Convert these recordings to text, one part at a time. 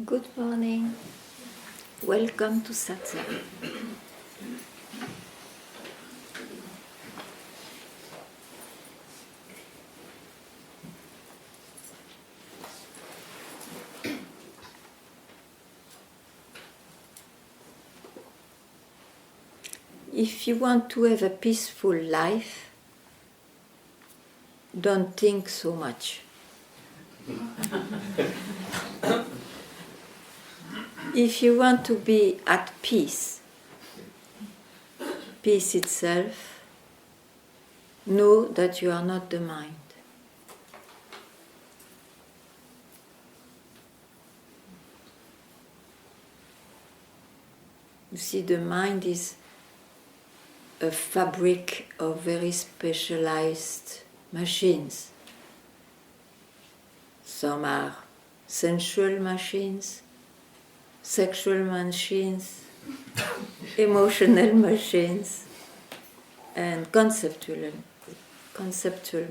Good morning. Welcome to Satsang. If you want to have a peaceful life, don't think so much. If you want to be at peace, peace itself, know that you are not the mind. You see, the mind is a fabric of very specialized machines. Some are sensual machines, sexual machines, emotional machines, and conceptual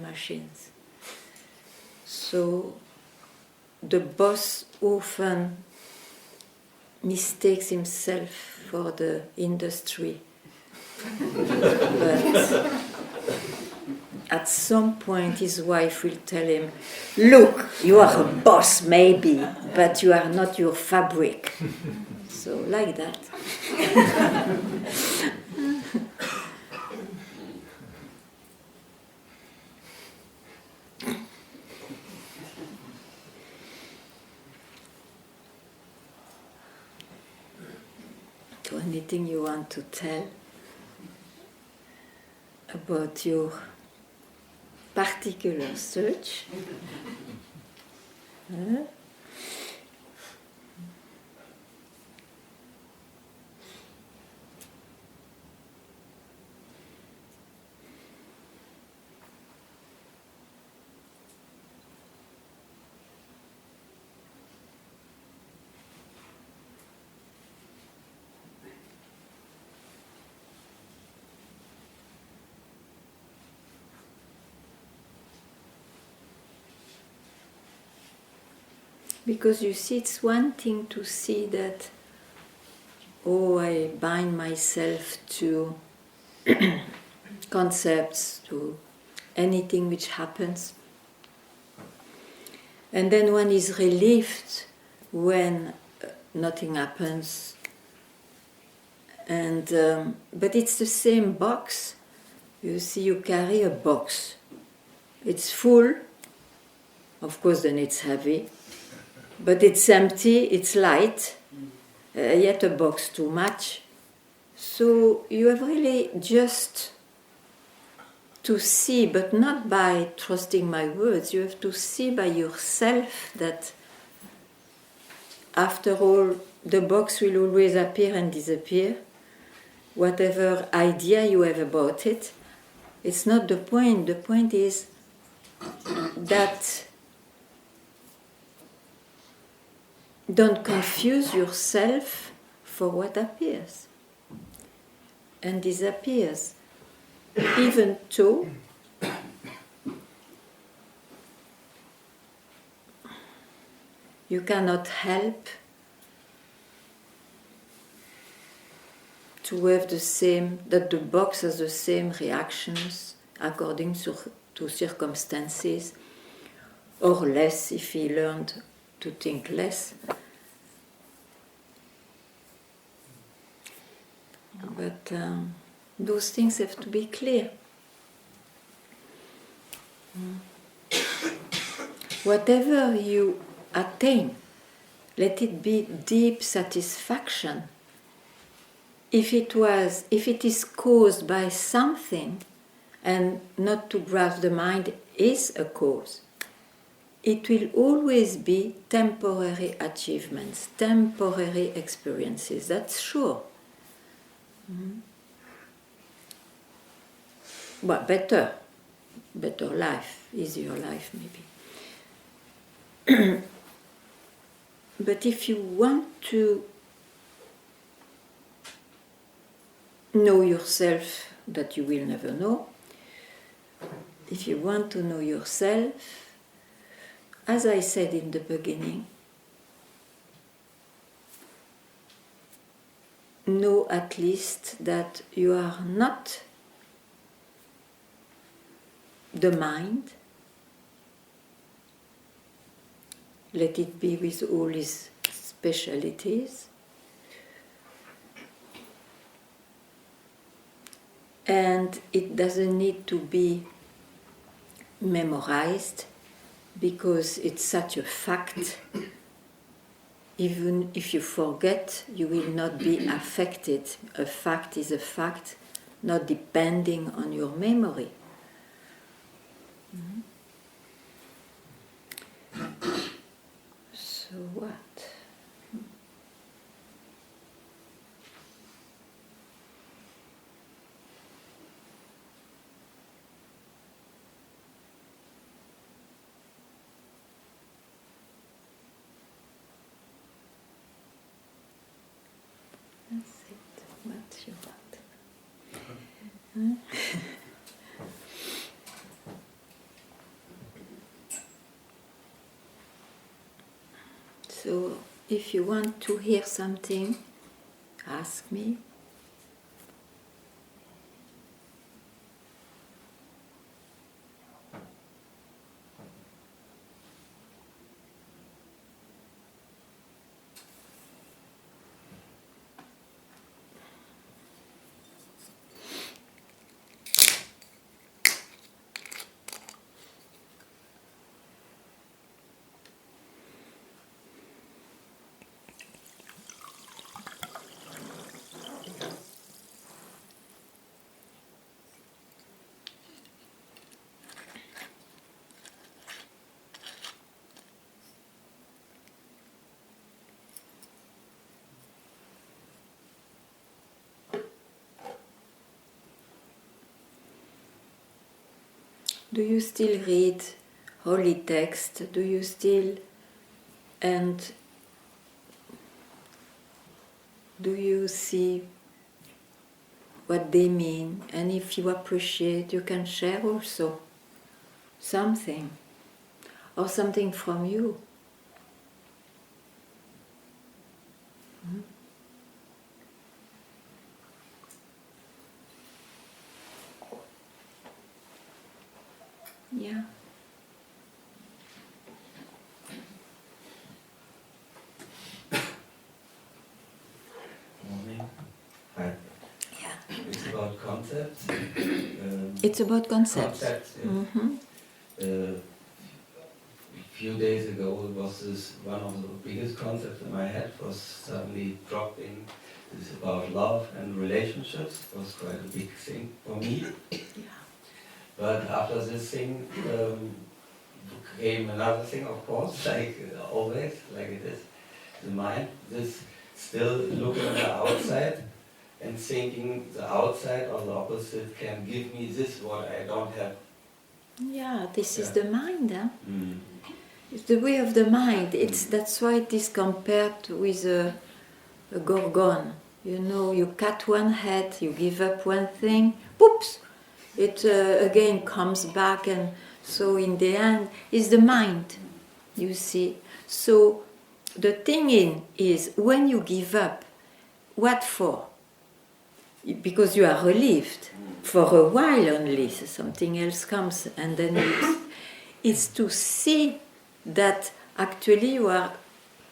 machines. So the boss often mistakes himself for the industry. But at some point his wife will tell him, look, you are a boss maybe, but you are not your fabric. So like that. So anything you want to tell about your particular search? Because you see, it's one thing to see that, oh, I bind myself to concepts, to anything which happens. And then one is relieved when nothing happens. And but it's the same box. You see, you carry a box. It's full. Of course, then it's heavy. But it's empty, it's light, yet a box too much. So you have really just to see, but not by trusting my words, you have to see by yourself that after all, the box will always appear and disappear. Whatever idea you have about it, it's not the point. The point is that don't confuse yourself for what appears and disappears, even though you cannot help to have that the box has the same reactions according to circumstances, or less if he learned to think less. But those things have to be clear. Whatever you attain, let it be deep satisfaction. If it is caused by something, and not to grasp the mind is a cause, it will always be temporary achievements, temporary experiences, that's sure. Well, better life, easier life maybe. But if you want to know yourself that you will never know, if you want to know yourself, as I said in the beginning, know at least that you are not the mind. Let it be with all its specialities. And it doesn't need to be memorized because it's such a fact. Even if you forget, you will not be affected. A fact is a fact, not depending on your memory. So what? That's it. What you want? So, if you want to hear something, ask me. Do you still read holy text? Do you still, and do you see what they mean? And if you appreciate, you can share also something, or something from you. Yeah. Morning. Hi. Yeah. It's about concepts. It's about concepts. Concepts, yes. Mm-hmm. A few days ago, it was this one of the biggest concepts in my head was suddenly dropped in. This about love and relationships. It was quite a big thing for me. Yeah. But after this thing came another thing, of course, like always, like it is. The mind, this still looking at the outside and thinking the outside or the opposite can give me this what I don't have. Yeah, this is the mind, huh? Mm. It's the way of the mind. That's why it is compared with a gorgon. You know, you cut one head, you give up one thing, whoops! It again comes back, and so in the end, it's the mind, you see. So the thing is, when you give up, what for? Because you are relieved for a while only, so something else comes, and then it's to see that actually you are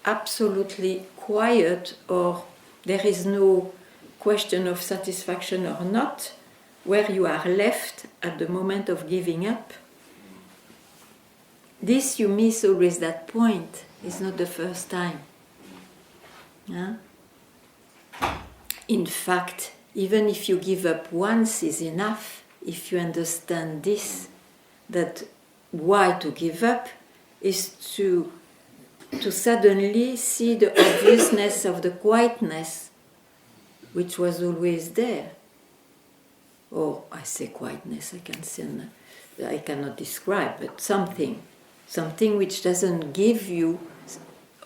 absolutely quiet, or there is no question of satisfaction or not, where you are left at the moment of giving up. This you miss always that point. It's not the first time. Huh? In fact, even if you give up once is enough, if you understand this, that why to give up is to suddenly see the obviousness of the quietness which was always there. Or I say quietness, I cannot describe, but something which doesn't give you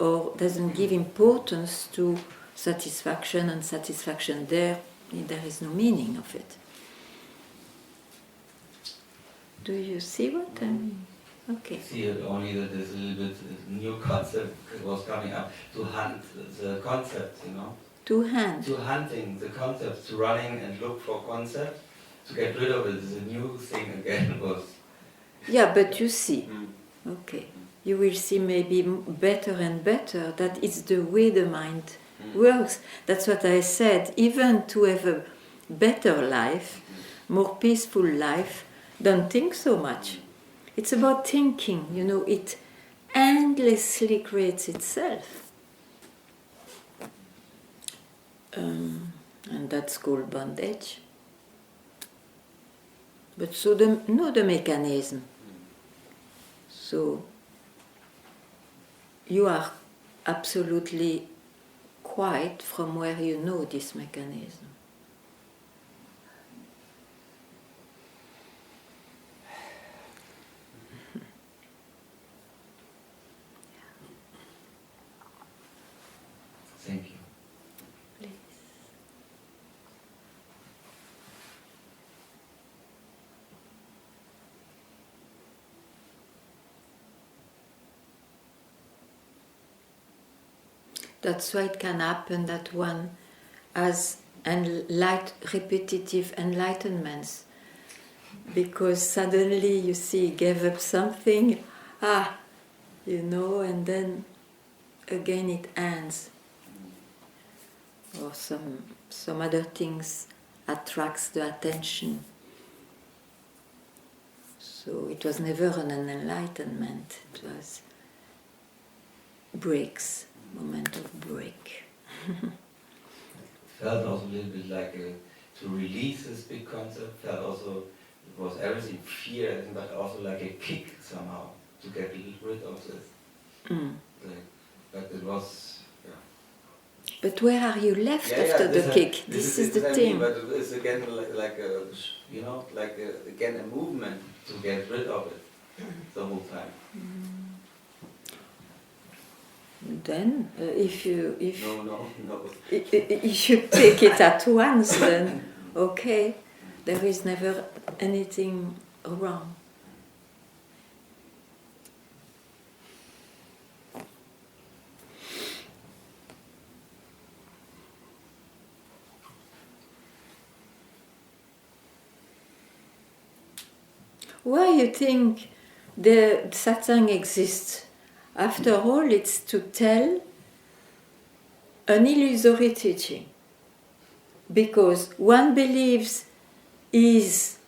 or doesn't give importance to satisfaction, and satisfaction there is no meaning of it. Do you see what I mean? Okay. See it only that there's a little bit new concept was coming up to hunt the concept, you know. To hunt. to hunting the concepts, to running and look for concepts, to get rid of it is a new thing again was. Yeah, but you see, Mm. okay, you will see maybe better and better that it's the way the mind Mm. works. That's what I said. Even to have a better life, more peaceful life, don't think so much. It's about thinking, you know, it endlessly creates itself. And that's called bondage. But so know the mechanism. So you are absolutely quiet from where you know this mechanism. Thank you. Please. That's why it can happen that one has repetitive enlightenments, because suddenly you see he gave up something, you know, and then again it ends. Or some other things attracts the attention. So it was never an enlightenment, it was breaks, moment of break. Felt also a little bit like to release this big concept, felt also it was everything fear, but also like a kick somehow to get rid of this. Mm. But it was, yeah. But where are you left after the kick? This is the thing. But it's again like a, you know, like again a movement to get rid of it the whole time. Then, if you No. if you take it at once, then okay, there is never anything wrong. Why you think the satsang exists? After all, it's to tell an illusory teaching. Because one believes he's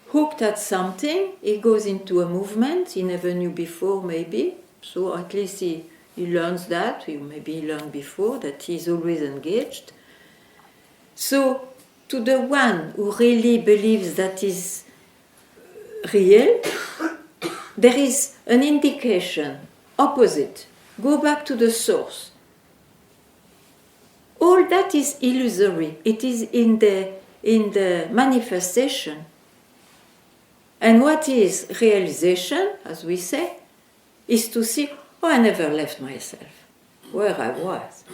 hooked at something, he goes into a movement he never knew before, maybe. So at least he learns that, maybe he learned before, that he's always engaged. So to the one who really believes that is real, there is an indication, opposite. Go back to the source. All that is illusory. It is in the manifestation. And what is realization, as we say, is to see, I never left myself. Where I was.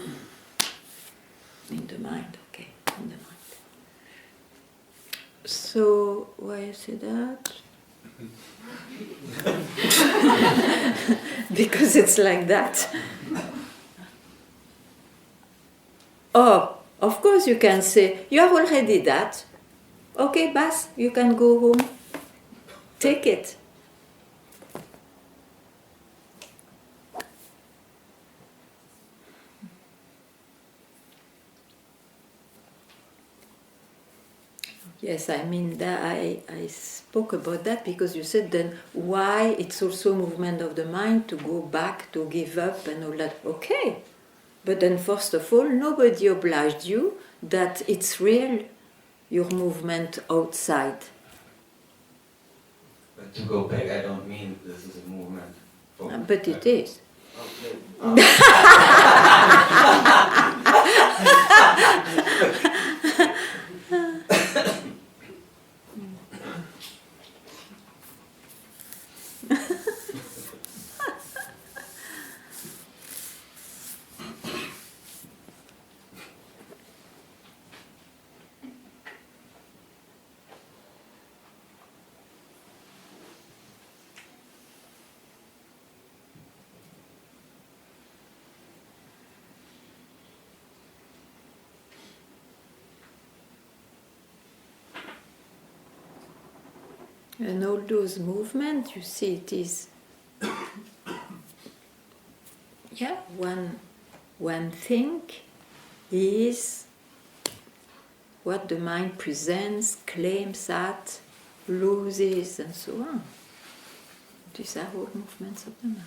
In the mind, okay, in the mind. So, why I say that? Because it's like that. Oh, of course you can say, you are already that. Okay, Bas, you can go home. Take it. Yes, I mean that I spoke about that because you said then why it's also movement of the mind to go back, to give up and all that. Okay, but then first of all, nobody obliged you that it's real, your movement outside. But to go back, I don't mean this is a movement. But it is. Okay. And all those movements, you see, it is one thing is what the mind presents, claims at, loses, and so on. These are all movements of the mind.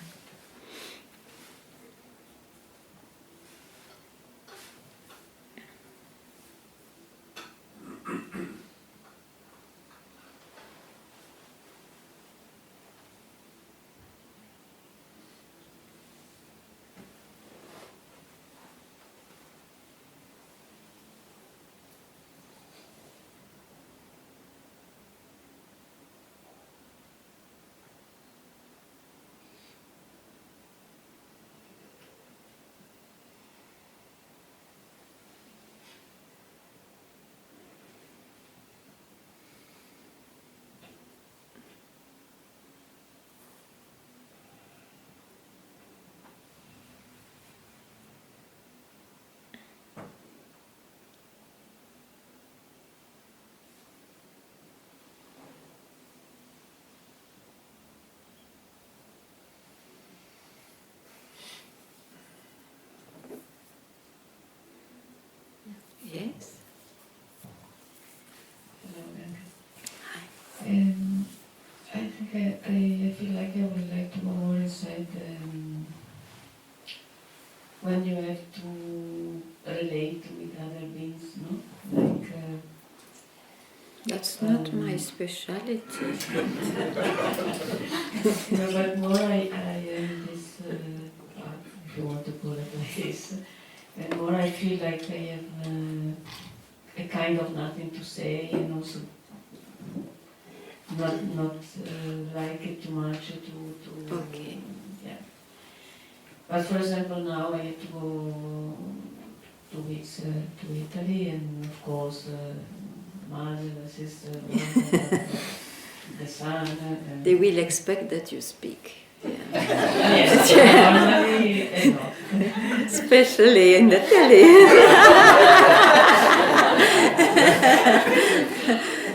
Yes. Hello, Ganga. Hi. I think I feel like I would like to go more inside when you have to relate with other beings, no? Like That's not my speciality. no, but more I am in this part, if you want to call it like this, and more I feel like I have a kind of nothing to say, and also not like it too much to Okay. yeah. But for example, now I have to go 2 weeks to Italy, and of course, mother, sister, mother, the son. They will expect that you speak. Yeah. Yes, normally not. Especially in Italy.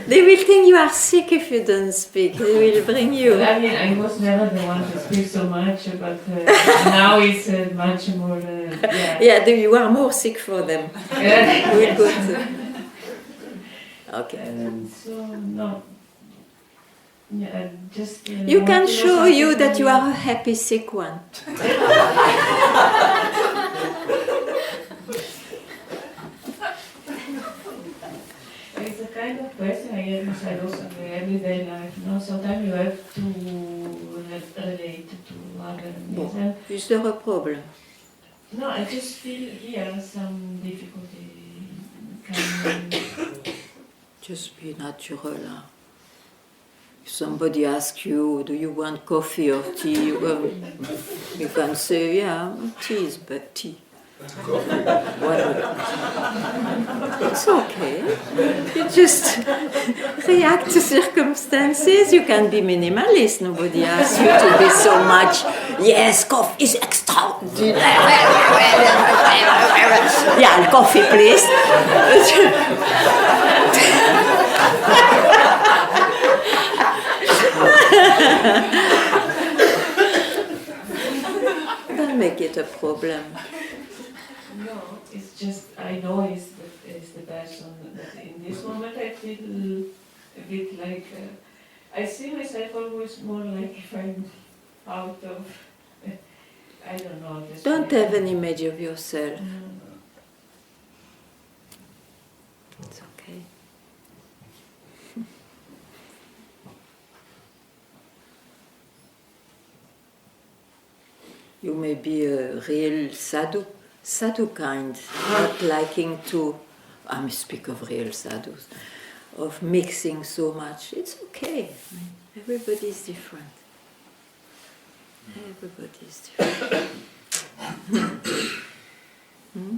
They will think you are sick if you don't speak. They will bring you. I mean, I was never the one to speak so much, but now it's much more. Yeah. Yeah, you are more sick for them. We'll go to. Okay. So no. Yeah, just. You can show you that you are a happy sick one. It's a kind of person I have inside also in the everyday life. Sometimes you have to relate to other Bon. reason. Is there a problem? No, I just feel here some difficulty. Can, Just be natural. Huh? If somebody asks you, do you want coffee or tea? Well, you can say, yeah, tea is but tea. It's okay. You just react to circumstances. You can be minimalist. Nobody asks you to be so much. Yes, coffee is extraordinary. Yeah, coffee, please. Don't make it a problem. no, it's just I know it's the person that in this moment I feel a bit like I see myself always more like if I'm out of I don't know. Don't have an image of yourself. It's okay. You may be a real sadhu kind, not liking to, I may speak of real sadhus, of mixing so much. It's okay. Everybody is different. Everybody is different. Hmm?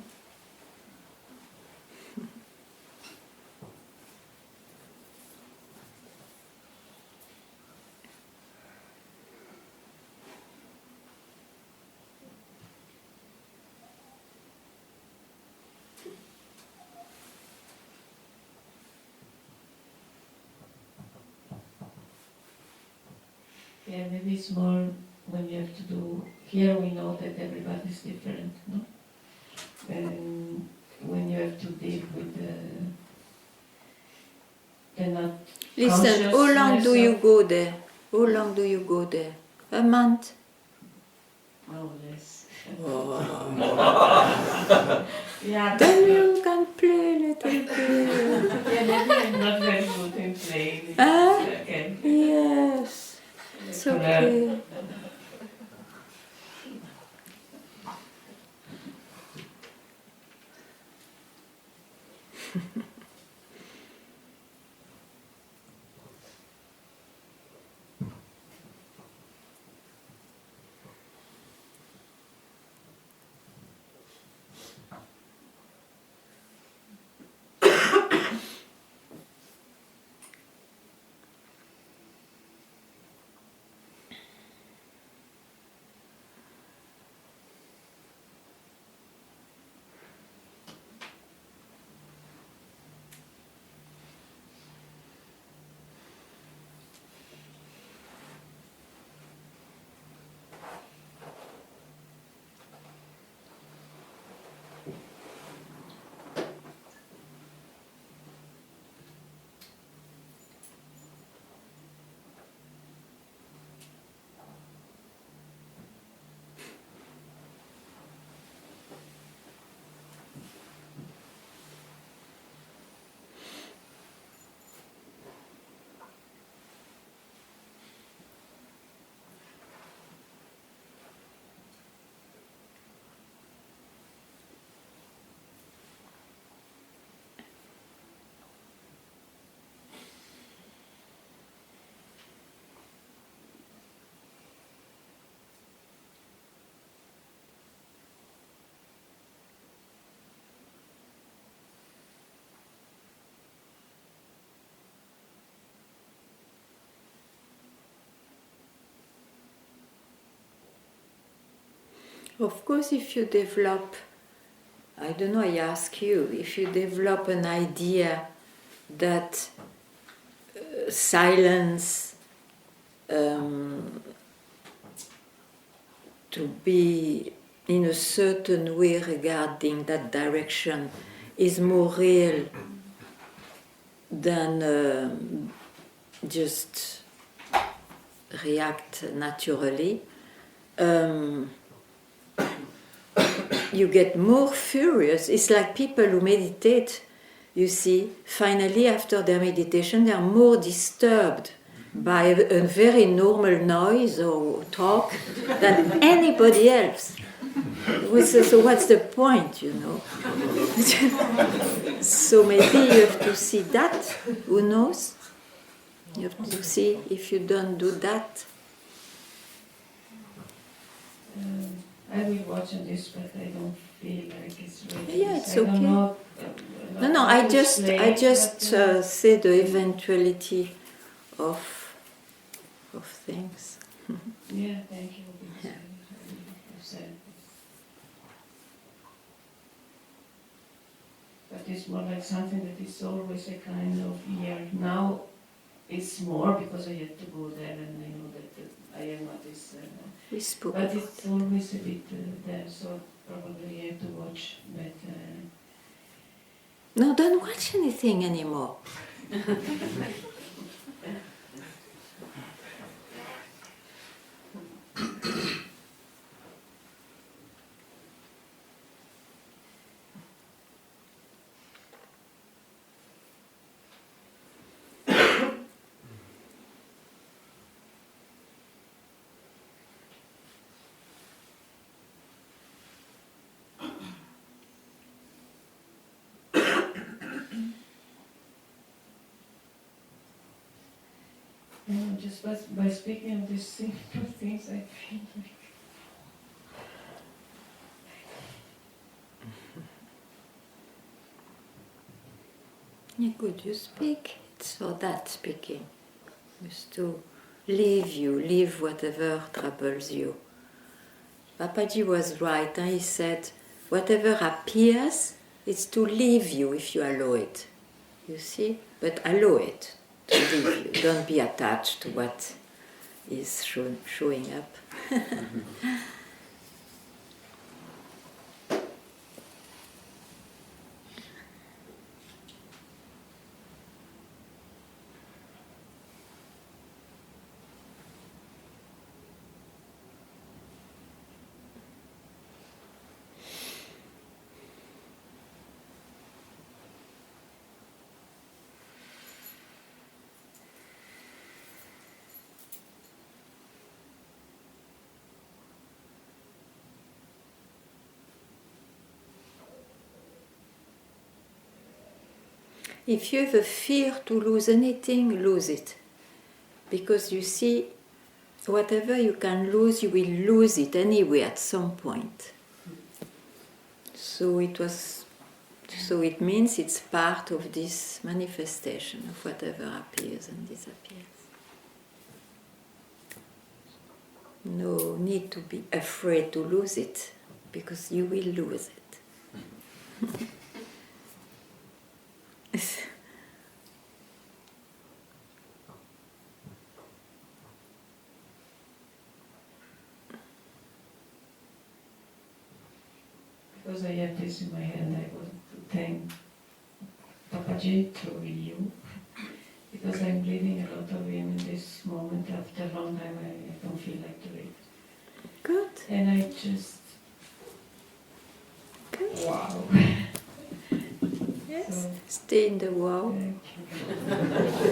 Yeah, maybe it's more when you have to do, here we know that everybody's different, no? And when you have to deal with the not Listen, how long do consciousness you of- go there? How long do you go there? A month? Oh, less. Oh. Yeah, Then you can play a little bit. yeah, maybe I'm not very good in playing. Huh? Okay. Yes, it's okay. Of course, if you develop, I don't know, I ask you, if you develop an idea that silence to be in a certain way regarding that direction is more real than just react naturally, you get more furious. It's like people who meditate, you see, finally after their meditation they are more disturbed by a very normal noise or talk than anybody else. So what's the point, you know? So maybe you have to see that, who knows? You have to see if you don't do that. I will watch on this, but I don't feel like it's ready. Yeah, it's I don't okay. know, No, how I to just explain, but, say the eventuality of things. yeah, thank you. Because Yeah. I said this. But it's more like something that is always a kind of year. Now it's more because I had to go there and I know that I am what is. We spoke But about it's always a bit there, so probably I have to watch. But no, don't watch anything anymore. just by speaking of these simple things, I feel like Yeah, good, you speak. It's for that speaking. It's to leave whatever troubles you. Papaji was right, he said, whatever appears, it's to leave you if you allow it. You see? But allow it to leave you. Don't be attached to what is showing up. If you have a fear to lose anything, lose it. Because you see, whatever you can lose, you will lose it anyway at some point. So it means it's part of this manifestation of whatever appears and disappears. No need to be afraid to lose it, because you will lose it. Because I have this in my hand, I want to thank Papaji through you, because I'm bleeding a lot of him in this moment. After a long time, I don't feel like doing it. Good. And I just, Good. wow. Yes. So, Stay in the wow. thank you.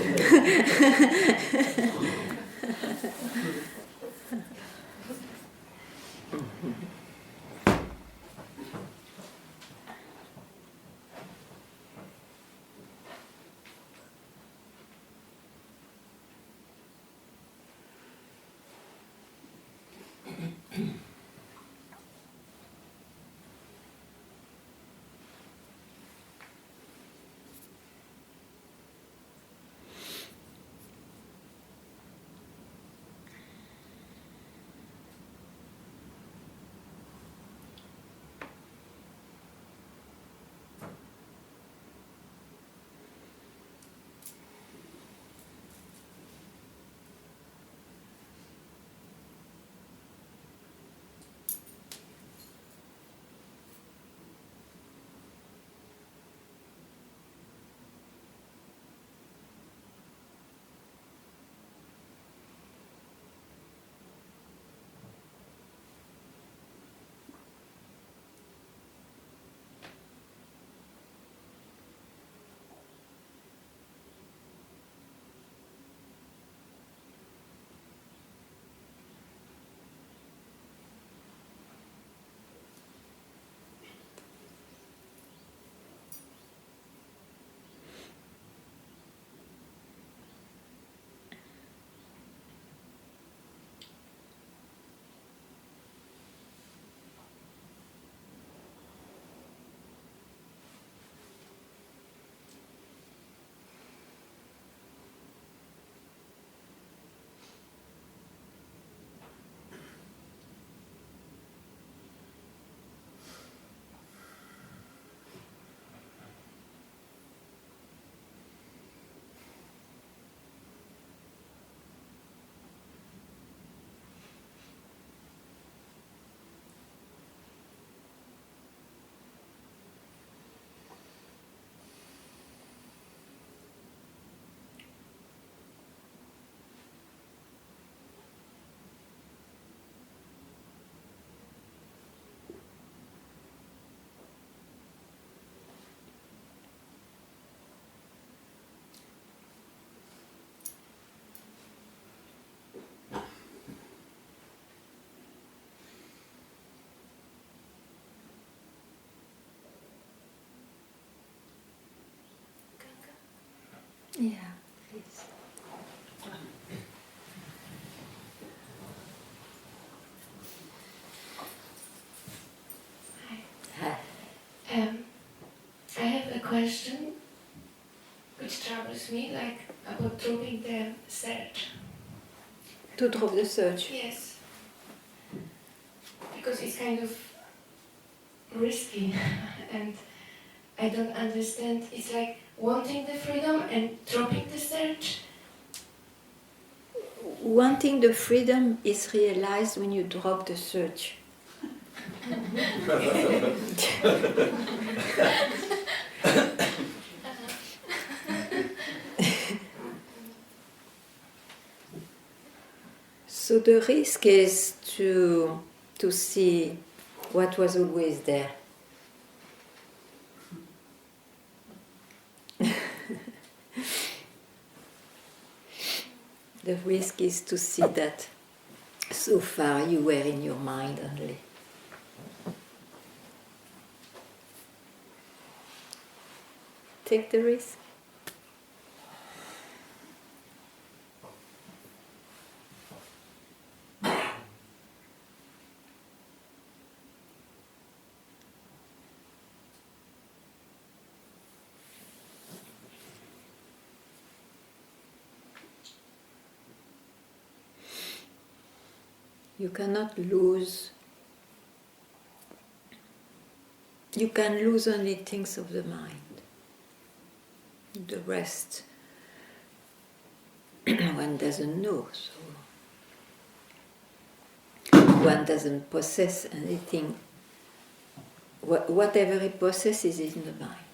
Yeah, please. Hi. I have a question which troubles me, like about dropping the search. To drop the search. Yes. Because it's kind of risky and I don't understand. It's like wanting the freedom and dropping the search. wanting the freedom is realized when you drop the search. So the risk is to see what was always there. The risk is to see that so far you were in your mind only. Take the risk. You cannot lose. You can lose only things of the mind. The rest, one doesn't know, so one doesn't possess anything. Whatever it possesses is in the mind.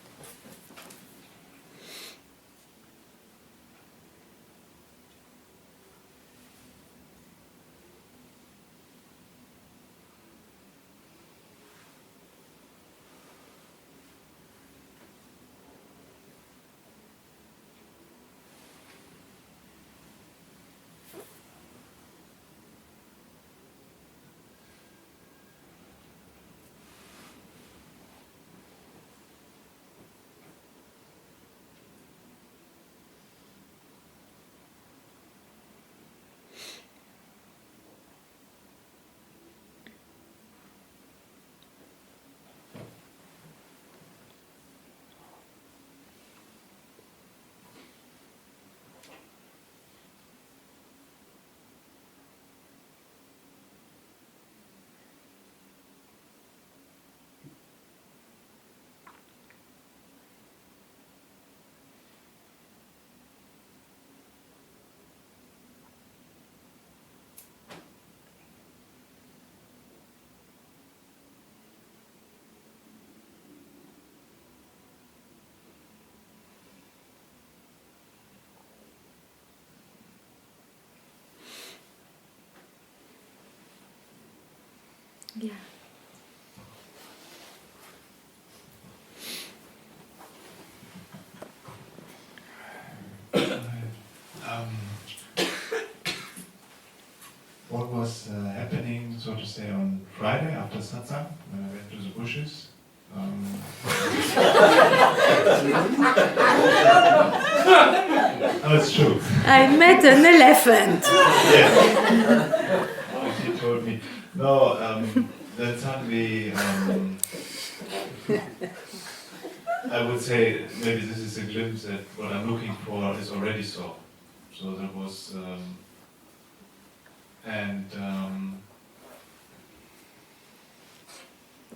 Yeah. What was happening, so to say, on Friday after satsang, when I went to the bushes? Oh, it's true. I met an elephant. Yes. She told me. No, then suddenly, I would say maybe this is a glimpse at what I'm looking for is already so. So there was,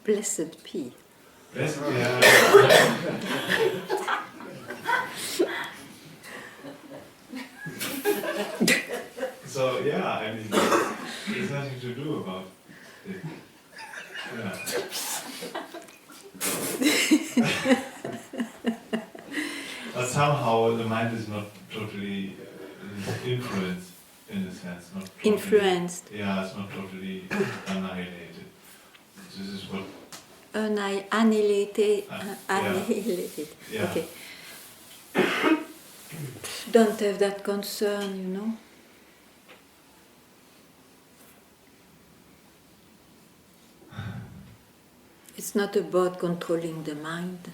Blessed P. Blessed, yeah. So yeah, I mean, there's nothing to do about it. Yeah. But somehow the mind is not totally influenced in a sense. Not totally, Influenced. Yeah, it's not totally annihilated. This is what. Annihilated. Annihilated. Yeah. Okay. Don't have that concern, you know. It's not about controlling the mind.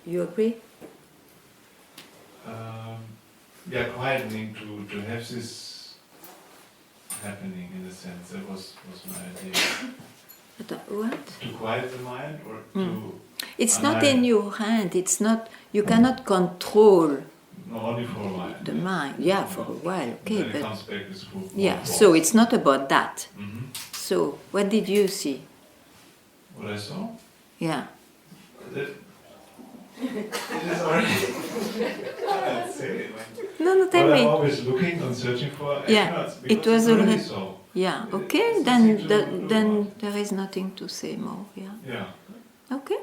You agree? Yeah, quietening to have this happening in a sense. That was my idea. What? To quiet the mind or to... It's not in your hand. It's not. You cannot control. No, only for a while. The mind. Yeah, for a while. Okay, then but it comes back with full yeah. force. So it's not about that. Mm-hmm. So what did you see? What I saw? Yeah. That It is already. Let's say it. No, tell What I'm me. always looking and searching for. I Yeah, cannot, it because was it's already already. so. Yeah, It- okay, it's then easy to do then about. there is nothing to say more. Yeah, Yeah. okay.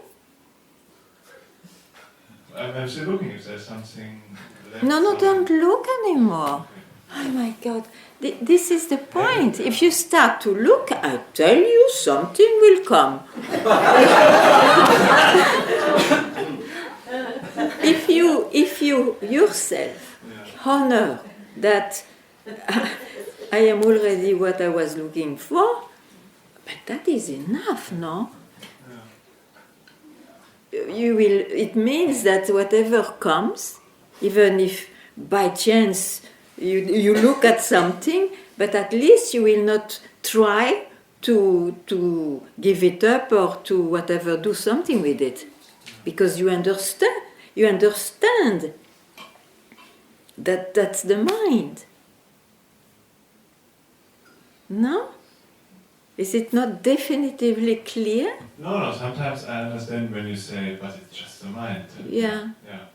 I'm still looking if there's something left. No, somewhere. don't look anymore. Okay. Oh my God, this is the point. If you start to look, I tell you, something will come. if you yourself Yeah. honor that I am already what I was looking for, but that is enough, no? You will. It means that whatever comes, even if by chance you look at something, but at least you will not try to give it up or to whatever do something with it, because you understand. You understand that that's the mind. No? Is it not definitively clear? No, sometimes I understand when you say, but it's just the mind. Yeah. Yeah.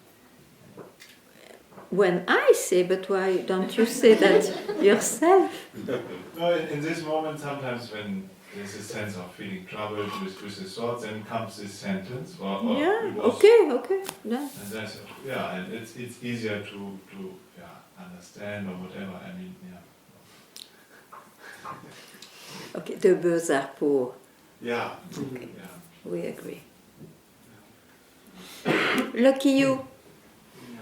When I say, but why don't you say that yourself? No, in this moment, sometimes when there's a sense of feeling troubled with the thoughts, then comes this sentence, or Yeah, it was, okay, yeah. and that's, yeah, and it's easier to understand or whatever. I mean, yeah. Okay, the birds are poor. Yeah. Okay. Yeah. We agree. Lucky you. Yeah.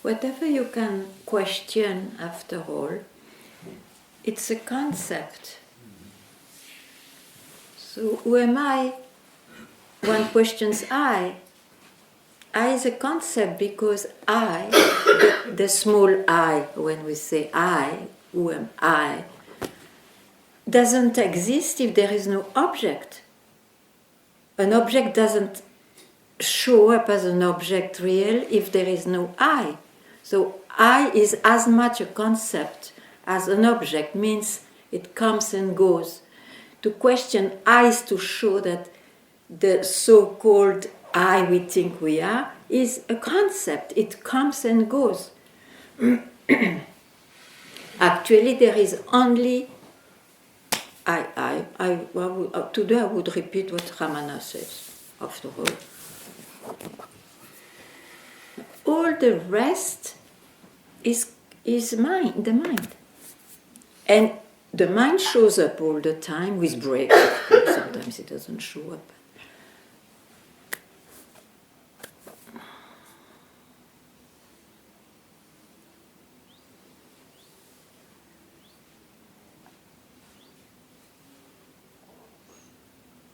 whatever you can question after all, it's a concept. So who am I? One questions I. I is a concept because I, the small I, when we say I, who am I, doesn't exist if there is no object. An object doesn't show up as an object real if there is no I. So I is as much a concept as an object, means it comes and goes. To question I is to show that the so-called I we think we are is a concept. It comes and goes. Actually, there is only today I would repeat what Ramana says, after all. All the rest is mind, the mind. And the mind shows up all the time with breaks, of course. Sometimes it doesn't show up.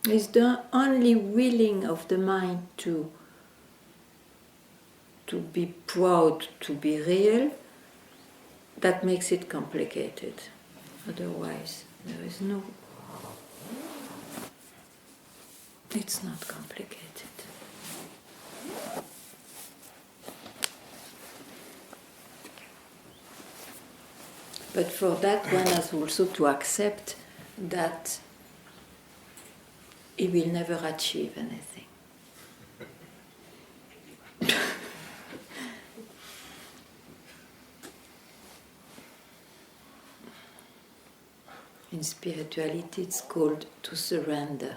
It's the only willing of the mind to be proud, to be real, that makes it complicated. Otherwise, there is no... It's not complicated. But for that, one has also to accept that he will never achieve anything. In spirituality, it's called to surrender.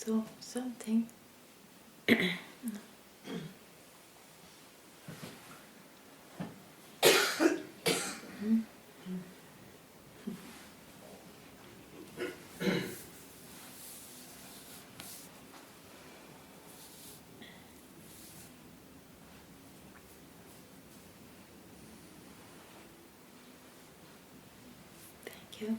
So, something. Thank you.